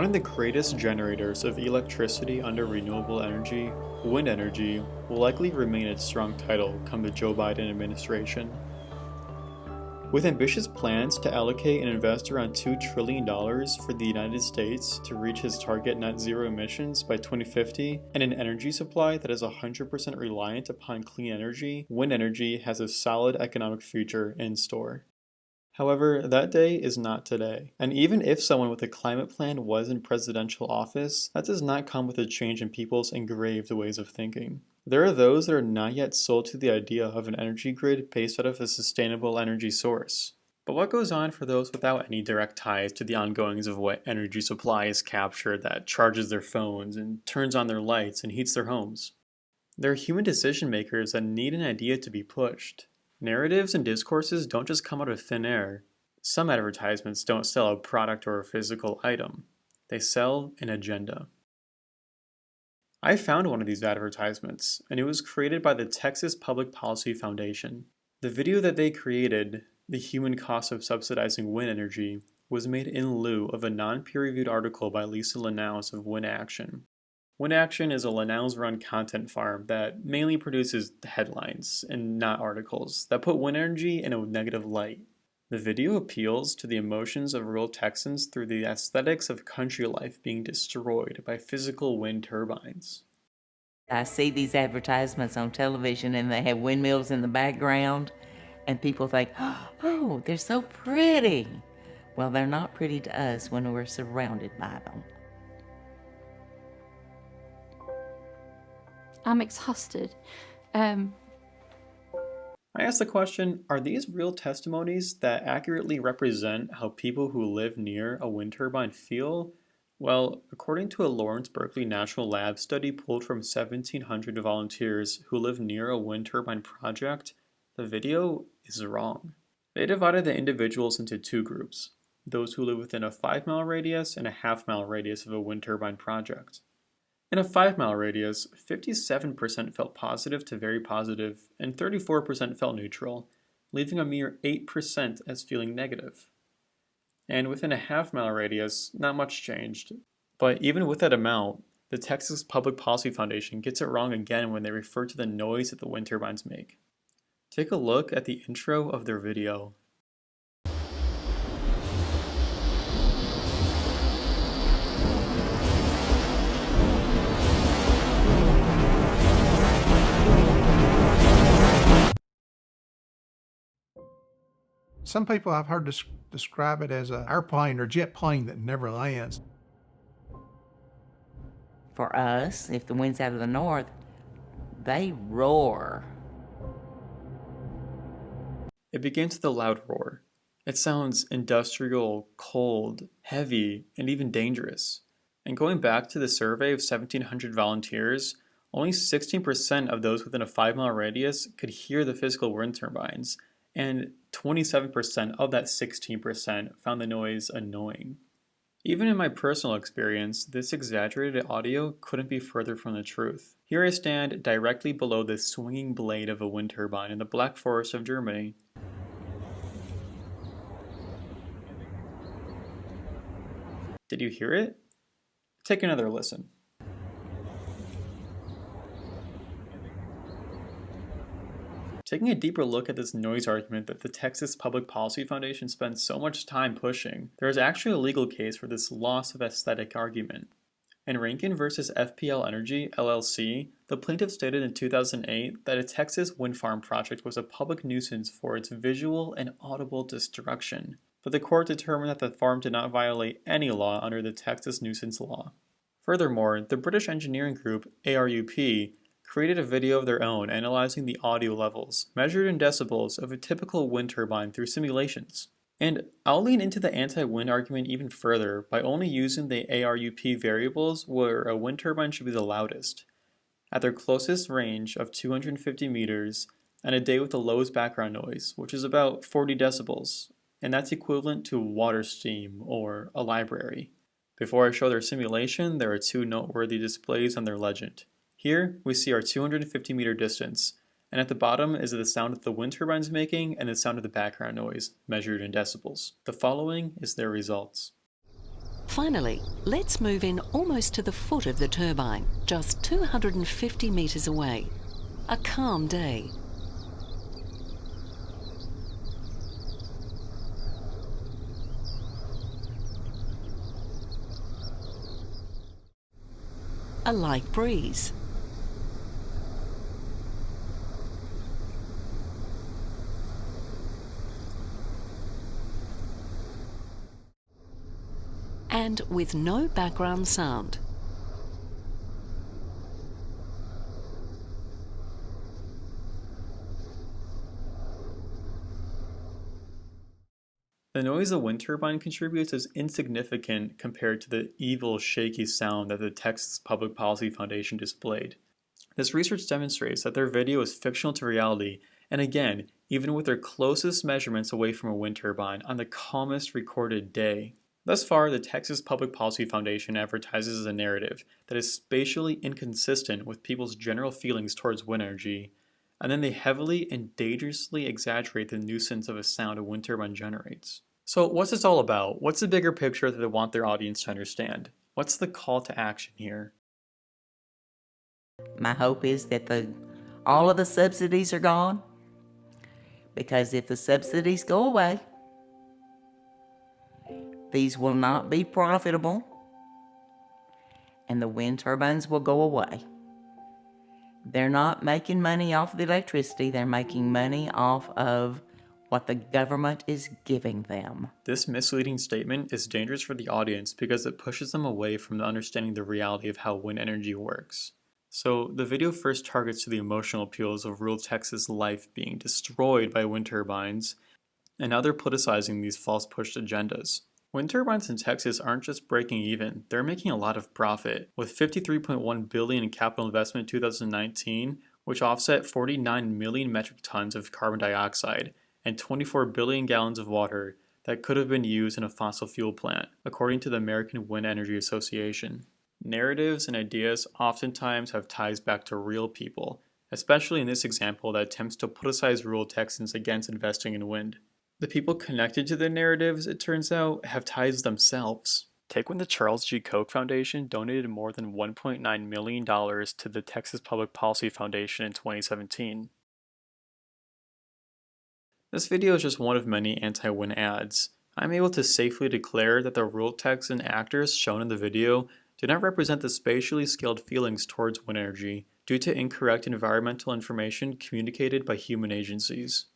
One of the greatest generators of electricity under renewable energy, wind energy, will likely remain its strong title come the Joe Biden administration. With ambitious plans to allocate and invest around $2 trillion for the United States to reach his target net zero emissions by 2050, and an energy supply that is 100% reliant upon clean energy, wind energy has a solid economic future in store. However, that day is not today. And even if someone with a climate plan was in presidential office, that does not come with a change in people's engraved ways of thinking. There are those that are not yet sold to the idea of an energy grid based out of a sustainable energy source. But what goes on for those without any direct ties to the ongoings of what energy supply is captured that charges their phones and turns on their lights and heats their homes? There are human decision makers that need an idea to be pushed. Narratives and discourses don't just come out of thin air. Some advertisements don't sell a product or a physical item. They sell an agenda. I found one of these advertisements, and it was created by the Texas Public Policy Foundation. The video that they created, The Human Cost of Subsidizing Wind Energy, was made in lieu of a non-peer-reviewed article by Lisa Lanaus of Wind Action. Wind Action is a Lanaus-run content farm that mainly produces headlines and not articles that put wind energy in a negative light. The video appeals to the emotions of rural Texans through the aesthetics of country life being destroyed by physical wind turbines. I see these advertisements on television and they have windmills in the background and people think, oh, they're so pretty. Well, they're not pretty to us when we're surrounded by them. I'm exhausted. I asked the question, are these real testimonies that accurately represent how people who live near a wind turbine feel? Well, according to a Lawrence Berkeley National Lab study pulled from 1,700 volunteers who live near a wind turbine project, the video is wrong. They divided the individuals into two groups, those who live within a 5-mile radius and a half-mile radius of a wind turbine project. In a 5-mile radius, 57% felt positive to very positive, and 34% felt neutral, leaving a mere 8% as feeling negative. And within a half-mile radius, not much changed. But even with that amount, the Texas Public Policy Foundation gets it wrong again when they refer to the noise that the wind turbines make. Take a look at the intro of their video. Some people I've heard describe it as an airplane or jet plane that never lands. For us, if the wind's out of the north, they roar. It begins with a loud roar. It sounds industrial, cold, heavy, and even dangerous. And going back to the survey of 1,700 volunteers, only 16% of those within a 5-mile radius could hear the physical wind turbines, and 27% of that 16% found the noise annoying. Even in my personal experience, this exaggerated audio couldn't be further from the truth. Here I stand directly below the swinging blade of a wind turbine in the Black Forest of Germany. Did you hear it? Take another listen. Taking a deeper look at this noise argument that the Texas Public Policy Foundation spends so much time pushing, there is actually a legal case for this loss of aesthetic argument. In Rankin versus FPL Energy, LLC, the plaintiff stated in 2008 that a Texas wind farm project was a public nuisance for its visual and audible destruction, but the court determined that the farm did not violate any law under the Texas nuisance law. Furthermore, the British engineering group ARUP created a video of their own analyzing the audio levels, measured in decibels, of a typical wind turbine through simulations. And I'll lean into the anti-wind argument even further by only using the ARUP variables where a wind turbine should be the loudest. At their closest range of 250 meters, and a day with the lowest background noise, which is about 40 decibels, and that's equivalent to water steam or a library. Before I show their simulation, there are two noteworthy displays on their legend. Here, we see our 250 meter distance, and at the bottom is the sound that the wind turbines making and the sound of the background noise, measured in decibels. The following is their results. Finally, let's move in almost to the foot of the turbine, just 250 metres away. A calm day. A light breeze. And with no background sound. The noise a wind turbine contributes is insignificant compared to the evil, shaky sound that the Texas Public Policy Foundation displayed. This research demonstrates that their video is fictional to reality, and again, even with their closest measurements away from a wind turbine on the calmest recorded day. Thus far, the Texas Public Policy Foundation advertises a narrative that is spatially inconsistent with people's general feelings towards wind energy, and then they heavily and dangerously exaggerate the nuisance of a sound a wind turbine generates. So what's this all about? What's the bigger picture that they want their audience to understand? What's the call to action here? My hope is that all of the subsidies are gone, because if the subsidies go away, these will not be profitable, and the wind turbines will go away. They're not making money off of the electricity, they're making money off of what the government is giving them. This misleading statement is dangerous for the audience because it pushes them away from understanding the reality of how wind energy works. So the video first targets the emotional appeals of rural Texas life being destroyed by wind turbines, and now they're politicizing these false pushed agendas. Wind turbines in Texas aren't just breaking even, they're making a lot of profit, with $53.1 billion in capital investment in 2019, which offset 49 million metric tons of carbon dioxide and 24 billion gallons of water that could have been used in a fossil fuel plant, according to the American Wind Energy Association. Narratives and ideas oftentimes have ties back to real people, especially in this example that attempts to politicize rural Texans against investing in wind. The people connected to the narratives, it turns out, have ties themselves. Take when the Charles G. Koch Foundation donated more than $1.9 million to the Texas Public Policy Foundation in 2017. This video is just one of many anti-wind ads. I'm able to safely declare that the rural Texan actors shown in the video do not represent the spatially scaled feelings towards wind energy due to incorrect environmental information communicated by human agencies.